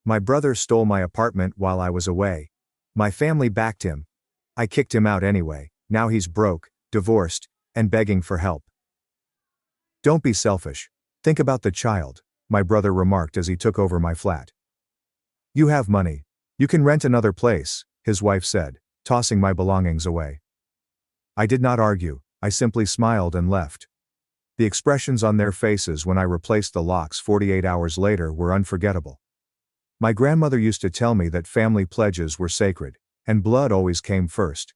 My brother stole my apartment while I was away. My family backed him. I kicked him out anyway. Now he's broke, divorced, and begging for help. Don't be selfish. Think about the child, my brother remarked as he took over my flat. You have money. You can rent another place, his wife said, tossing my belongings away. I did not argue, I simply smiled and left. The expressions on their faces when I replaced the locks 48 hours later were unforgettable. My grandmother used to tell me that family pledges were sacred, and blood always came first.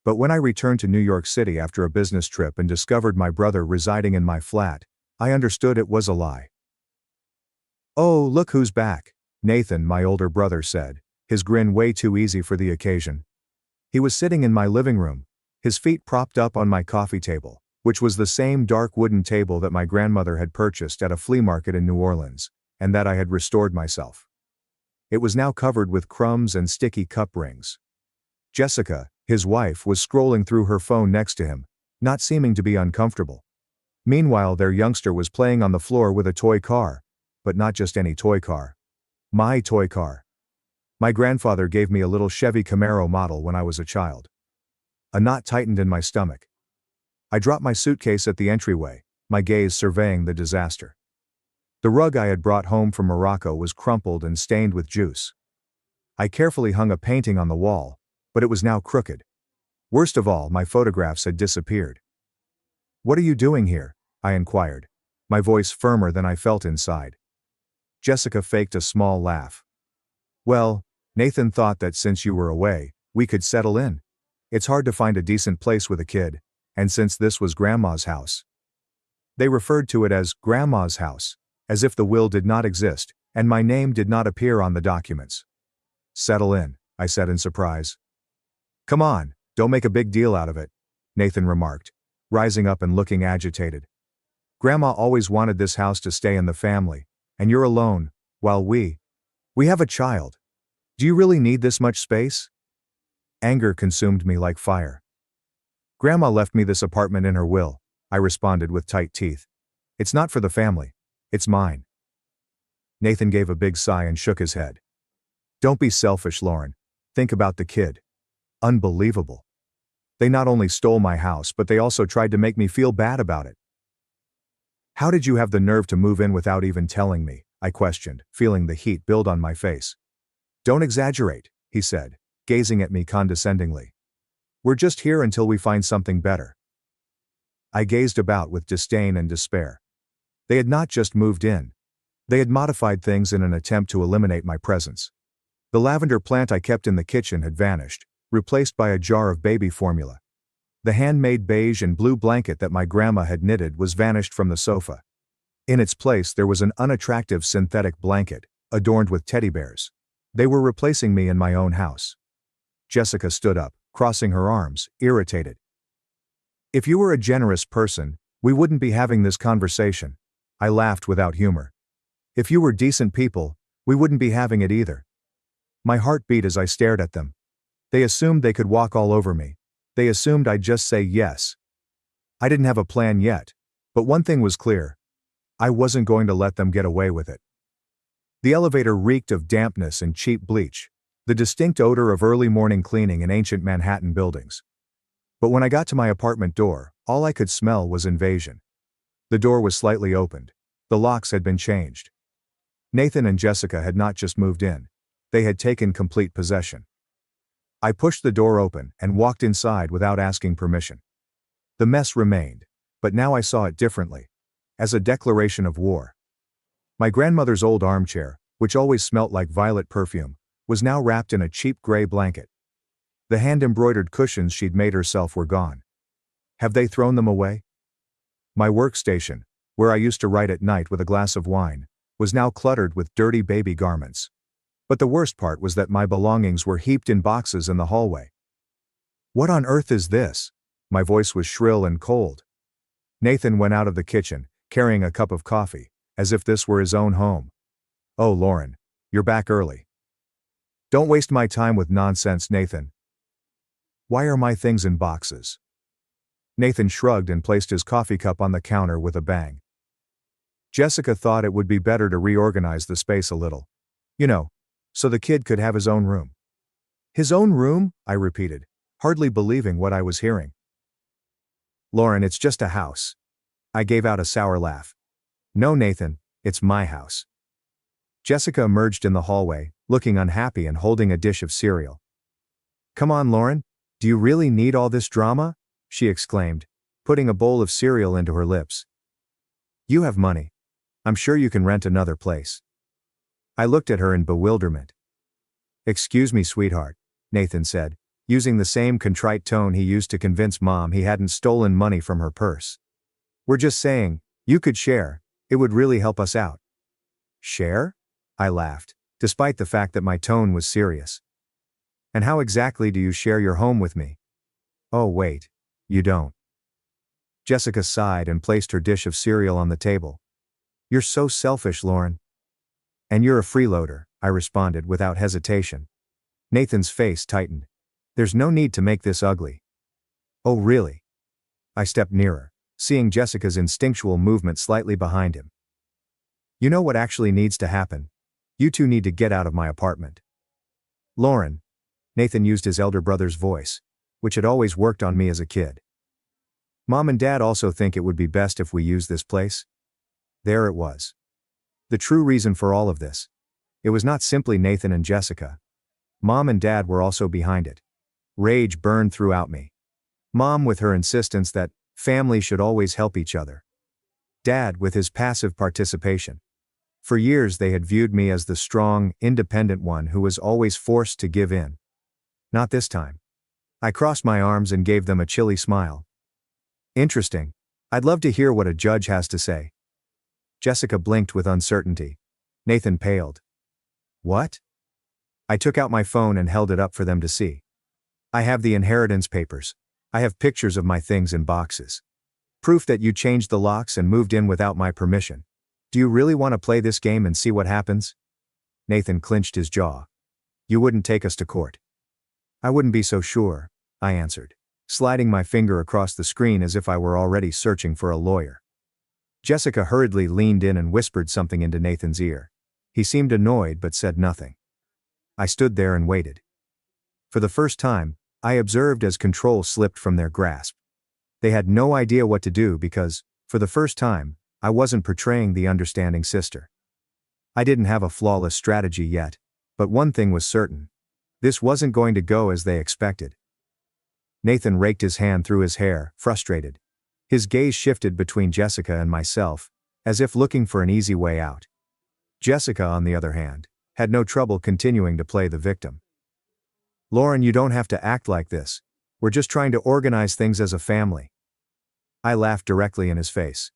But when I returned to New York City after a business trip and discovered my brother residing in my flat, I understood it was a lie. Oh, look who's back, Nathan, my older brother said, his grin way too easy for the occasion. He was sitting in my living room, his feet propped up on my coffee table, which was the same dark wooden table that my grandmother had purchased at a flea market in New Orleans, and that I had restored myself. It was now covered with crumbs and sticky cup rings. Jessica, his wife, was scrolling through her phone next to him, not seeming to be uncomfortable. Meanwhile, their youngster was playing on the floor with a toy car, but not just any toy car. My toy car. My grandfather gave me a little Chevy Camaro model when I was a child. A knot tightened in my stomach. I dropped my suitcase at the entryway, my gaze surveying the disaster. The rug I had brought home from Morocco was crumpled and stained with juice. I carefully hung a painting on the wall, but it was now crooked. Worst of all, my photographs had disappeared. What are you doing here? I inquired, my voice firmer than I felt inside. Jessica faked a small laugh. Well, Nathan thought that since you were away, we could settle in. It's hard to find a decent place with a kid, and since this was Grandma's house. They referred to it as Grandma's house, as if the will did not exist, and my name did not appear on the documents. Settle in, I said in surprise. Come on, don't make a big deal out of it, Nathan remarked, rising up and looking agitated. Grandma always wanted this house to stay in the family, and you're alone, while we have a child. Do you really need this much space? Anger consumed me like fire. Grandma left me this apartment in her will, I responded with tight teeth. It's not for the family. It's mine. Nathan gave a big sigh and shook his head. Don't be selfish, Lauren. Think about the kid. Unbelievable. They not only stole my house, but they also tried to make me feel bad about it. How did you have the nerve to move in without even telling me? I questioned, feeling the heat build on my face. Don't exaggerate, he said, gazing at me condescendingly. We're just here until we find something better. I gazed about with disdain and despair. They had not just moved in. They had modified things in an attempt to eliminate my presence. The lavender plant I kept in the kitchen had vanished, replaced by a jar of baby formula. The handmade beige and blue blanket that my grandma had knitted was vanished from the sofa. In its place there was an unattractive synthetic blanket, adorned with teddy bears. They were replacing me in my own house. Jessica stood up, crossing her arms, irritated. If you were a generous person, we wouldn't be having this conversation. I laughed without humor. If you were decent people, we wouldn't be having it either. My heart beat as I stared at them. They assumed they could walk all over me. They assumed I'd just say yes. I didn't have a plan yet, but one thing was clear. I wasn't going to let them get away with it. The elevator reeked of dampness and cheap bleach, the distinct odor of early morning cleaning in ancient Manhattan buildings. But when I got to my apartment door, all I could smell was invasion. The door was slightly opened. The locks had been changed. Nathan and Jessica had not just moved in. They had taken complete possession. I pushed the door open and walked inside without asking permission. The mess remained, but now I saw it differently, as a declaration of war. My grandmother's old armchair, which always smelt like violet perfume, was now wrapped in a cheap gray blanket. The hand-embroidered cushions she'd made herself were gone. Have they thrown them away? My workstation, where I used to write at night with a glass of wine, was now cluttered with dirty baby garments. But the worst part was that my belongings were heaped in boxes in the hallway. What on earth is this? My voice was shrill and cold. Nathan went out of the kitchen, carrying a cup of coffee, as if this were his own home. Oh, Lauren, you're back early. Don't waste my time with nonsense, Nathan. Why are my things in boxes? Nathan shrugged and placed his coffee cup on the counter with a bang. Jessica thought it would be better to reorganize the space a little. You know, so the kid could have his own room. His own room? I repeated, hardly believing what I was hearing. Lauren, it's just a house. I gave out a sour laugh. No, Nathan, it's my house. Jessica emerged in the hallway, looking unhappy and holding a dish of cereal. Come on, Lauren, do you really need all this drama? She exclaimed, putting a bowl of cereal into her lips. You have money. I'm sure you can rent another place. I looked at her in bewilderment. Excuse me, sweetheart, Nathan said, using the same contrite tone he used to convince Mom he hadn't stolen money from her purse. We're just saying, you could share, it would really help us out. Share? I laughed, despite the fact that my tone was serious. And how exactly do you share your home with me? Oh wait, you don't. Jessica sighed and placed her dish of cereal on the table. You're so selfish, Lauren. And you're a freeloader, I responded without hesitation. Nathan's face tightened. There's no need to make this ugly. Oh really? I stepped nearer, seeing Jessica's instinctual movement slightly behind him. You know what actually needs to happen? You two need to get out of my apartment. Lauren. Nathan used his elder brother's voice, which had always worked on me as a kid. Mom and Dad also think it would be best if we use this place. There it was. The true reason for all of this. It was not simply Nathan and Jessica. Mom and Dad were also behind it. Rage burned throughout me. Mom with her insistence that family should always help each other. Dad with his passive participation. For years they had viewed me as the strong, independent one who was always forced to give in. Not this time. I crossed my arms and gave them a chilly smile. Interesting. I'd love to hear what a judge has to say. Jessica blinked with uncertainty. Nathan paled. What? I took out my phone and held it up for them to see. I have the inheritance papers. I have pictures of my things in boxes. Proof that you changed the locks and moved in without my permission. Do you really want to play this game and see what happens? Nathan clenched his jaw. You wouldn't take us to court. I wouldn't be so sure, I answered, sliding my finger across the screen as if I were already searching for a lawyer. Jessica hurriedly leaned in and whispered something into Nathan's ear. He seemed annoyed but said nothing. I stood there and waited. For the first time, I observed as control slipped from their grasp. They had no idea what to do because, for the first time, I wasn't portraying the understanding sister. I didn't have a flawless strategy yet, but one thing was certain. This wasn't going to go as they expected. Nathan raked his hand through his hair, frustrated. His gaze shifted between Jessica and myself, as if looking for an easy way out. Jessica, on the other hand, had no trouble continuing to play the victim. Lauren, you don't have to act like this. We're just trying to organize things as a family. I laughed directly in his face.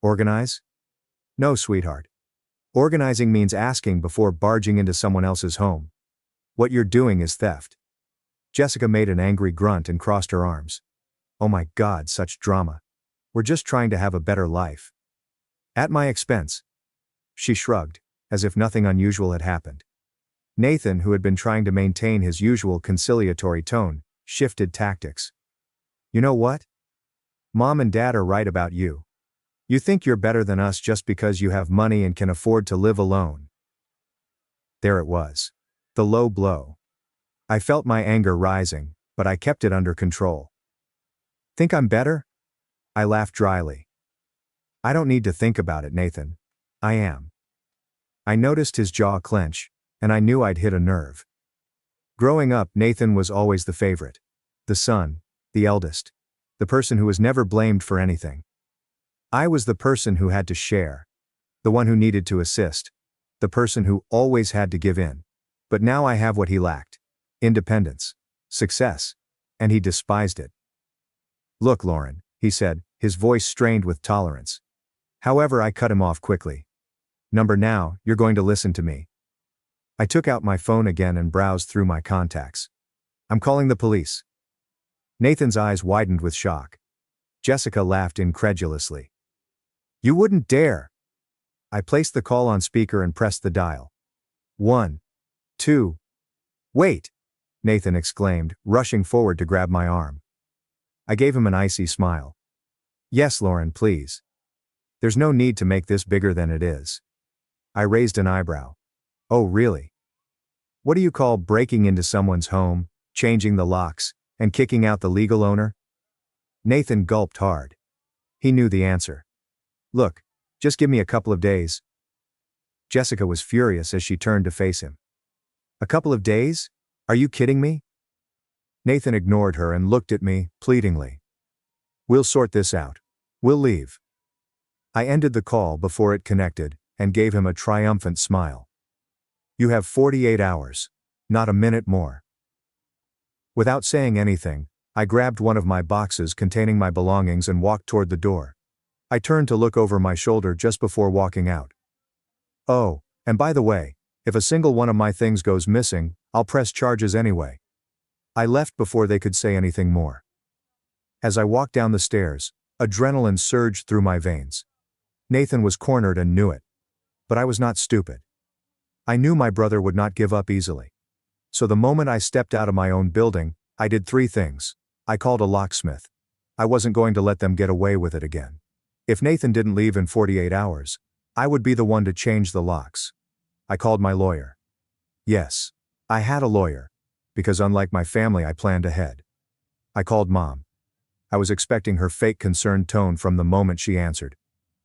Organize? No, sweetheart. Organizing means asking before barging into someone else's home. What you're doing is theft. Jessica made an angry grunt and crossed her arms. Oh my God, such drama. We're just trying to have a better life. At my expense. She shrugged, as if nothing unusual had happened. Nathan, who had been trying to maintain his usual conciliatory tone, shifted tactics. You know what? Mom and Dad are right about you. You think you're better than us just because you have money and can afford to live alone. There it was. The low blow. I felt my anger rising, but I kept it under control. Think I'm better? I laughed dryly. I don't need to think about it, Nathan. I am. I noticed his jaw clench, and I knew I'd hit a nerve. Growing up, Nathan was always the favorite. The son, the eldest. The person who was never blamed for anything. I was the person who had to share. The one who needed to assist. The person who always had to give in. But now I have what he lacked. Independence. Success. And he despised it. Look, Lauren, he said, his voice strained with tolerance. However, I cut him off quickly. Now, you're going to listen to me. I took out my phone again and browsed through my contacts. I'm calling the police. Nathan's eyes widened with shock. Jessica laughed incredulously. You wouldn't dare. I placed the call on speaker and pressed the dial. 1, 2. Wait, Nathan exclaimed, rushing forward to grab my arm. I gave him an icy smile. Yes, Lauren, please. There's no need to make this bigger than it is. I raised an eyebrow. Oh, really? What do you call breaking into someone's home, changing the locks, and kicking out the legal owner? Nathan gulped hard. He knew the answer. Look, just give me a couple of days. Jessica was furious as she turned to face him. A couple of days? Are you kidding me? Nathan ignored her and looked at me, pleadingly. We'll sort this out. We'll leave. I ended the call before it connected, and gave him a triumphant smile. You have 48 hours. Not a minute more. Without saying anything, I grabbed one of my boxes containing my belongings and walked toward the door. I turned to look over my shoulder just before walking out. Oh, and by the way, if a single one of my things goes missing, I'll press charges anyway. I left before they could say anything more. As I walked down the stairs, adrenaline surged through my veins. Nathan was cornered and knew it. But I was not stupid. I knew my brother would not give up easily. So the moment I stepped out of my own building, I did three things. I called a locksmith. I wasn't going to let them get away with it again. If Nathan didn't leave in 48 hours, I would be the one to change the locks. I called my lawyer. Yes, I had a lawyer, because unlike my family, I planned ahead. I called Mom. I was expecting her fake concerned tone from the moment she answered.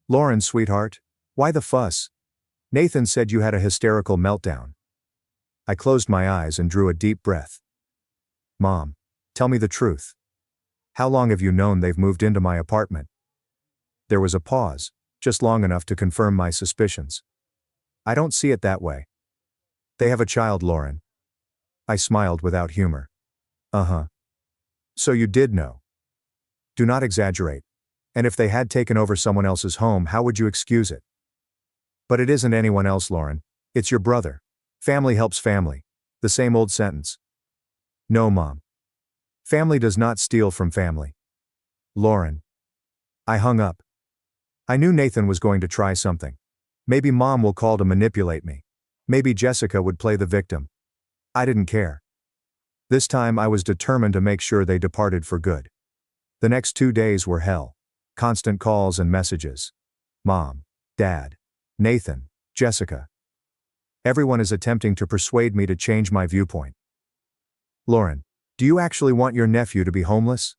Lauren, sweetheart, why the fuss? Nathan said you had a hysterical meltdown. I closed my eyes and drew a deep breath. Mom, tell me the truth. How long have you known they've moved into my apartment? There was a pause, just long enough to confirm my suspicions. I don't see it that way. They have a child, Lauren. I smiled without humor. Uh-huh. So you did know. Do not exaggerate. And if they had taken over someone else's home, how would you excuse it? But it isn't anyone else, Lauren. It's your brother. Family helps family. The same old sentence. No, Mom. Family does not steal from family. Lauren. I hung up. I knew Nathan was going to try something. Maybe Mom will call to manipulate me. Maybe Jessica would play the victim. I didn't care. This time I was determined to make sure they departed for good. The next 2 days were hell. Constant calls and messages. Mom, Dad, Nathan, Jessica. Everyone is attempting to persuade me to change my viewpoint. Lauren, do you actually want your nephew to be homeless?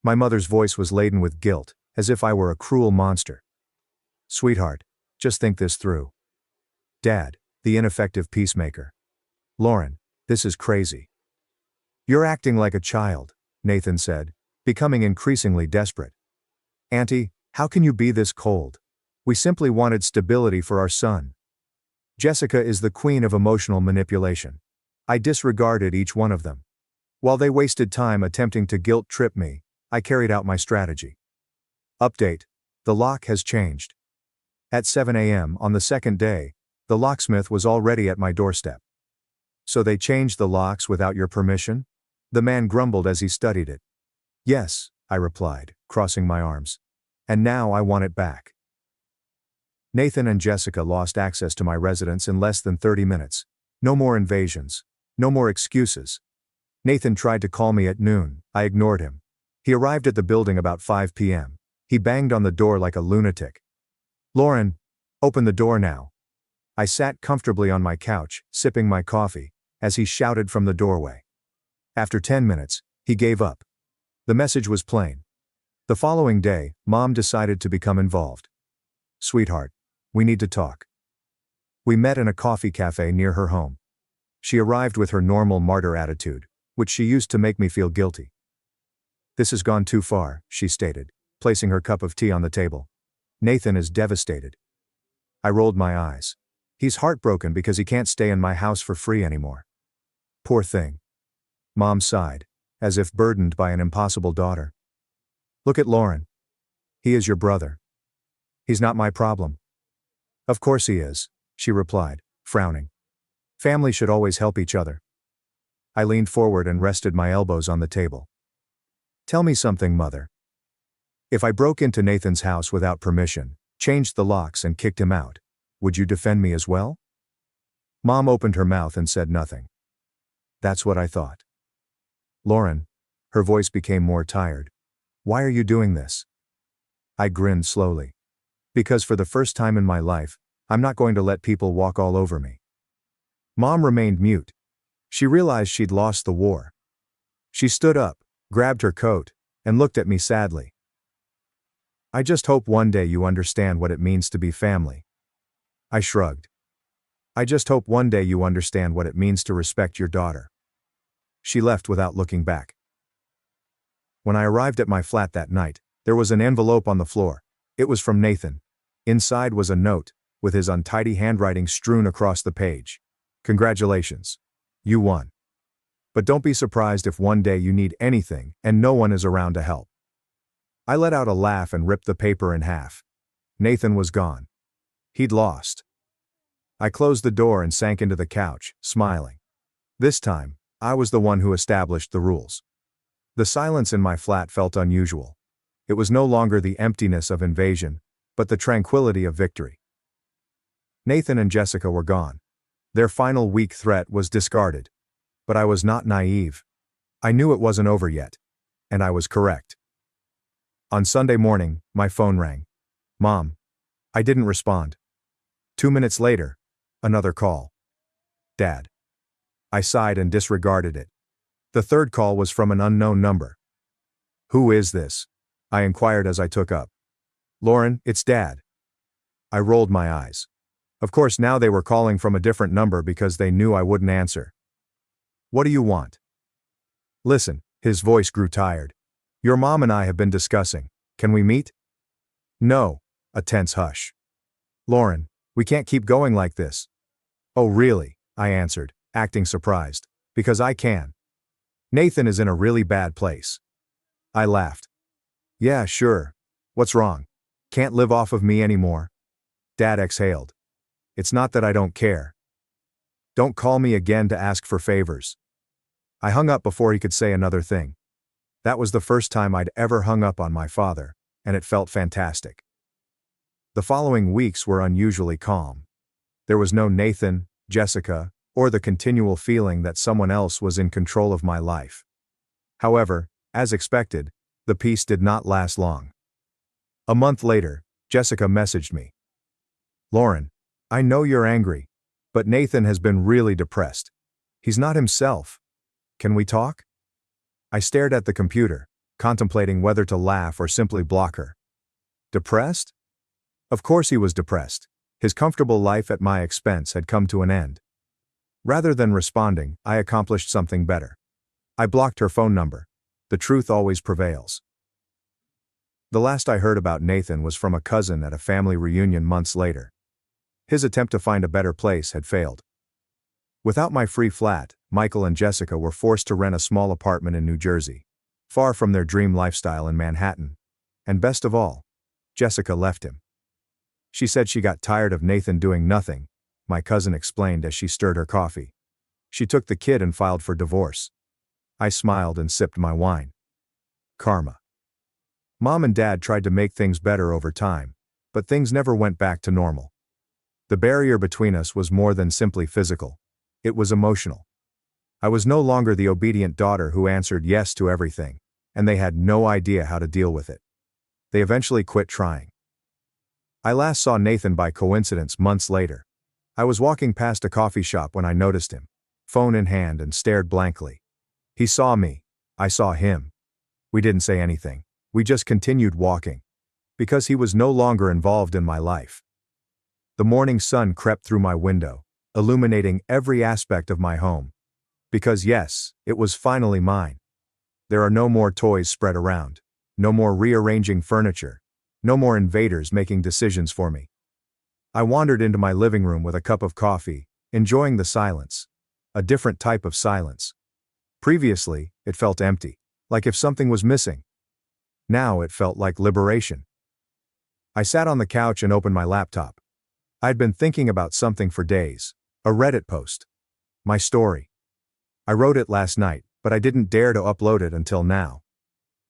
My mother's voice was laden with guilt, as if I were a cruel monster. Sweetheart, just think this through. Dad, the ineffective peacemaker. Lauren, this is crazy. You're acting like a child, Nathan said, becoming increasingly desperate. Auntie, how can you be this cold? We simply wanted stability for our son. Jessica is the queen of emotional manipulation. I disregarded each one of them. While they wasted time attempting to guilt trip me, I carried out my strategy. Update. The lock has changed. At 7 a.m. on the second day, the locksmith was already at my doorstep. So they changed the locks without your permission? The man grumbled as he studied it. Yes, I replied, crossing my arms. And now I want it back. Nathan and Jessica lost access to my residence in less than 30 minutes. No more invasions. No more excuses. Nathan tried to call me at noon. I ignored him. He arrived at the building about 5 p.m. He banged on the door like a lunatic. Lauren, open the door now. I sat comfortably on my couch, sipping my coffee, as he shouted from the doorway. After 10 minutes, he gave up. The message was plain. The following day, Mom decided to become involved. Sweetheart, we need to talk. We met in a coffee cafe near her home. She arrived with her normal martyr attitude, which she used to make me feel guilty. This has gone too far, she stated, placing her cup of tea on the table. Nathan is devastated. I rolled my eyes. He's heartbroken because he can't stay in my house for free anymore. Poor thing. Mom sighed, as if burdened by an impossible daughter. Look at Lauren. He is your brother. He's not my problem. Of course he is, she replied, frowning. Family should always help each other. I leaned forward and rested my elbows on the table. Tell me something, Mother. If I broke into Nathan's house without permission, changed the locks and kicked him out, would you defend me as well? Mom opened her mouth and said nothing. That's what I thought. Lauren, her voice became more tired. Why are you doing this? I grinned slowly. Because for the first time in my life, I'm not going to let people walk all over me. Mom remained mute. She realized she'd lost the war. She stood up, grabbed her coat, and looked at me sadly. "I just hope one day you understand what it means to be family." I shrugged. "I just hope one day you understand what it means to respect your daughter." She left without looking back. When I arrived at my flat that night, there was an envelope on the floor. It was from Nathan. Inside was a note, with his untidy handwriting strewn across the page. "Congratulations. You won. But don't be surprised if one day you need anything and no one is around to help." I let out a laugh and ripped the paper in half. Nathan was gone. He'd lost. I closed the door and sank into the couch, smiling. This time, I was the one who established the rules. The silence in my flat felt unusual. It was no longer the emptiness of invasion, but the tranquility of victory. Nathan and Jessica were gone. Their final weak threat was discarded. But I was not naive. I knew it wasn't over yet. And I was correct. On Sunday morning, my phone rang. "Mom." I didn't respond. 2 minutes later, another call. "Dad." I sighed and disregarded it. The third call was from an unknown number. "Who is this?" I inquired as I took up. "Lauren, it's Dad." I rolled my eyes. Of course now they were calling from a different number because they knew I wouldn't answer. "What do you want?" "Listen," his voice grew tired. "Your mom and I have been discussing. Can we meet?" "No." A tense hush. "Lauren, we can't keep going like this." "Oh really?" I answered, acting surprised. "Because I can. Nathan is in a really bad place." I laughed. "Yeah, sure. What's wrong? Can't live off of me anymore?" Dad exhaled. "It's not that I don't care. Don't call me again to ask for favors." I hung up before he could say another thing. That was the first time I'd ever hung up on my father, and it felt fantastic. The following weeks were unusually calm. There was no Nathan, Jessica, or the continual feeling that someone else was in control of my life. However, as expected, the peace did not last long. A month later, Jessica messaged me. "Lauren, I know you're angry, but Nathan has been really depressed. He's not himself. Can we talk?" I stared at the computer, contemplating whether to laugh or simply block her. Depressed? Of course he was depressed. His comfortable life at my expense had come to an end. Rather than responding, I accomplished something better. I blocked her phone number. The truth always prevails. The last I heard about Nathan was from a cousin at a family reunion months later. His attempt to find a better place had failed. Without my free flat, Michael and Jessica were forced to rent a small apartment in New Jersey, far from their dream lifestyle in Manhattan. And best of all, Jessica left him. She said she got tired of Nathan doing nothing, my cousin explained as she stirred her coffee. She took the kid and filed for divorce. I smiled and sipped my wine. Karma. Mom and Dad tried to make things better over time, but things never went back to normal. The barrier between us was more than simply physical. It was emotional. I was no longer the obedient daughter who answered yes to everything, and they had no idea how to deal with it. They eventually quit trying. I last saw Nathan by coincidence months later. I was walking past a coffee shop when I noticed him, phone in hand, and stared blankly. He saw me. I saw him. We didn't say anything. We just continued walking. Because he was no longer involved in my life. The morning sun crept through my window, illuminating every aspect of my home. Because yes, it was finally mine. There are no more toys spread around. No more rearranging furniture. No more invaders making decisions for me. I wandered into my living room with a cup of coffee, enjoying the silence. A different type of silence. Previously, it felt empty, like if something was missing. Now it felt like liberation. I sat on the couch and opened my laptop. I'd been thinking about something for days. A Reddit post. My story. I wrote it last night, but I didn't dare to upload it until now.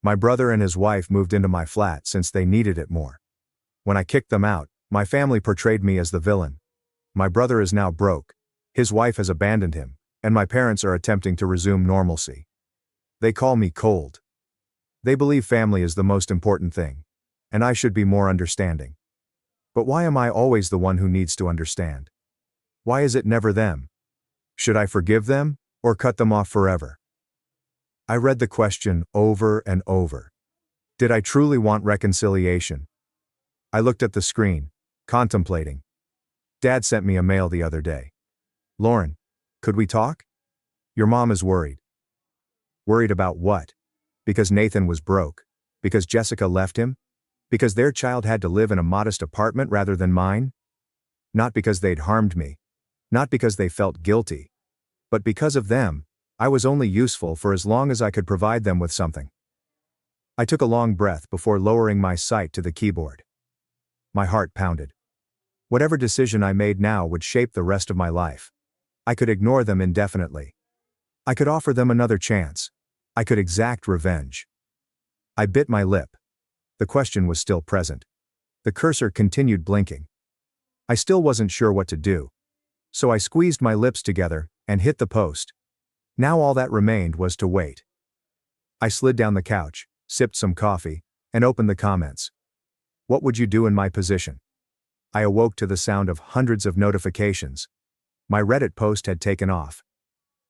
My brother and his wife moved into my flat since they needed it more. When I kicked them out, my family portrayed me as the villain. My brother is now broke. His wife has abandoned him, and my parents are attempting to resume normalcy. They call me cold. They believe family is the most important thing, and I should be more understanding. But why am I always the one who needs to understand? Why is it never them? Should I forgive them, or cut them off forever? I read the question over and over. Did I truly want reconciliation? I looked at the screen, contemplating. Dad sent me a mail the other day. Lauren, could we talk? Your mom is worried. Worried about what? Because Nathan was broke? Because Jessica left him? Because their child had to live in a modest apartment rather than mine? Not because they'd harmed me. Not because they felt guilty. But because of them, I was only useful for as long as I could provide them with something. I took a long breath before lowering my sight to the keyboard. My heart pounded. Whatever decision I made now would shape the rest of my life. I could ignore them indefinitely. I could offer them another chance. I could exact revenge. I bit my lip. The question was still present. The cursor continued blinking. I still wasn't sure what to do. So I squeezed my lips together and hit the post. Now all that remained was to wait. I slid down the couch, sipped some coffee, and opened the comments. What would you do in my position? I awoke to the sound of hundreds of notifications. My Reddit post had taken off.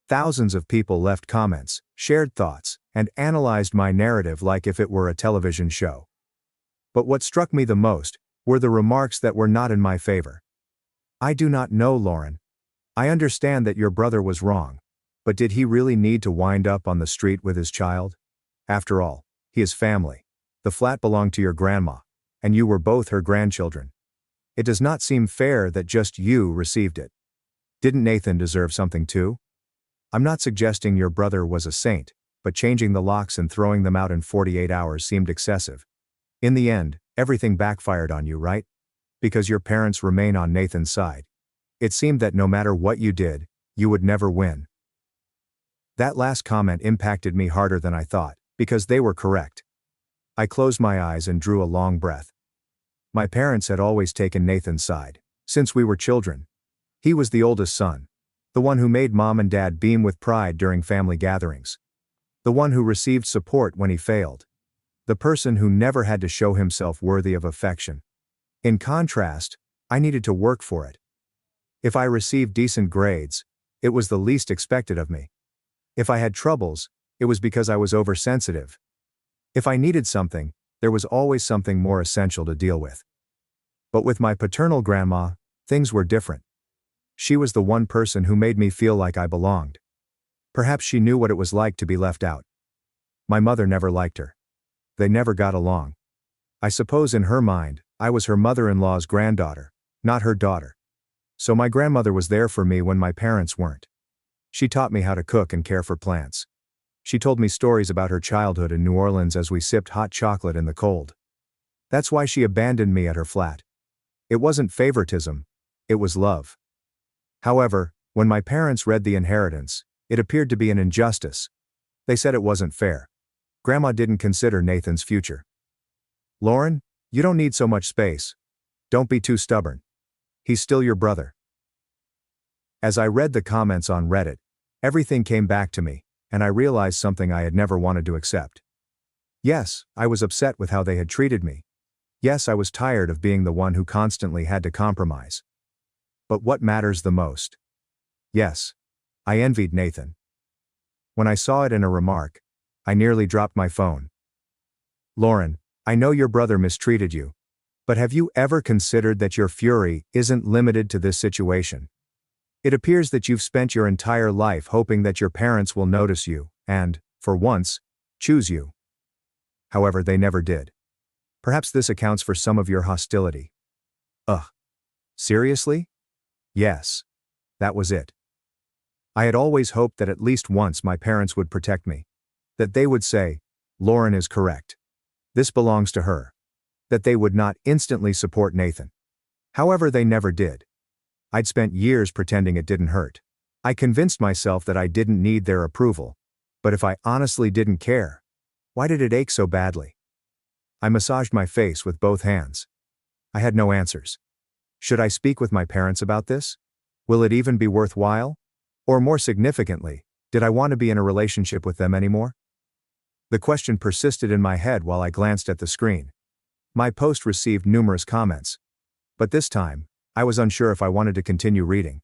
Thousands of people left comments, shared thoughts, and analyzed my narrative like if it were a television show. But what struck me the most were the remarks that were not in my favor. I do not know, Lauren. I understand that your brother was wrong. But did he really need to wind up on the street with his child? After all, he is family. The flat belonged to your grandma, and you were both her grandchildren. It does not seem fair that just you received it. Didn't Nathan deserve something too? I'm not suggesting your brother was a saint, but changing the locks and throwing them out in 48 hours seemed excessive. In the end, everything backfired on you, right? Because your parents remain on Nathan's side. It seemed that no matter what you did, you would never win. That last comment impacted me harder than I thought, because they were correct. I closed my eyes and drew a long breath. My parents had always taken Nathan's side, since we were children. He was the oldest son. The one who made mom and dad beam with pride during family gatherings. The one who received support when he failed. The person who never had to show himself worthy of affection. In contrast, I needed to work for it. If I received decent grades, it was the least expected of me. If I had troubles, it was because I was oversensitive. If I needed something, there was always something more essential to deal with. But with my paternal grandma, things were different. She was the one person who made me feel like I belonged. Perhaps she knew what it was like to be left out. My mother never liked her. They never got along. I suppose in her mind, I was her mother-in-law's granddaughter, not her daughter. So my grandmother was there for me when my parents weren't. She taught me how to cook and care for plants. She told me stories about her childhood in New Orleans as we sipped hot chocolate in the cold. That's why she abandoned me at her flat. It wasn't favoritism, it was love. However, when my parents read the inheritance, it appeared to be an injustice. They said it wasn't fair. Grandma didn't consider Nathan's future. Lauren, you don't need so much space. Don't be too stubborn. He's still your brother. As I read the comments on Reddit, everything came back to me, and I realized something I had never wanted to accept. Yes, I was upset with how they had treated me. Yes, I was tired of being the one who constantly had to compromise. But what matters the most? Yes, I envied Nathan. When I saw it in a remark, I nearly dropped my phone. Lauren, I know your brother mistreated you. But have you ever considered that your fury isn't limited to this situation? It appears that you've spent your entire life hoping that your parents will notice you, and, for once, choose you. However, they never did. Perhaps this accounts for some of your hostility. Ugh. Seriously? Yes. That was it. I had always hoped that at least once my parents would protect me. That they would say, Lauren is correct. This belongs to her. That they would not instantly support Nathan. However, they never did. I'd spent years pretending it didn't hurt. I convinced myself that I didn't need their approval. But if I honestly didn't care, why did it ache so badly? I massaged my face with both hands. I had no answers. Should I speak with my parents about this? Will it even be worthwhile? Or more significantly, did I want to be in a relationship with them anymore? The question persisted in my head while I glanced at the screen. My post received numerous comments. But this time, I was unsure if I wanted to continue reading.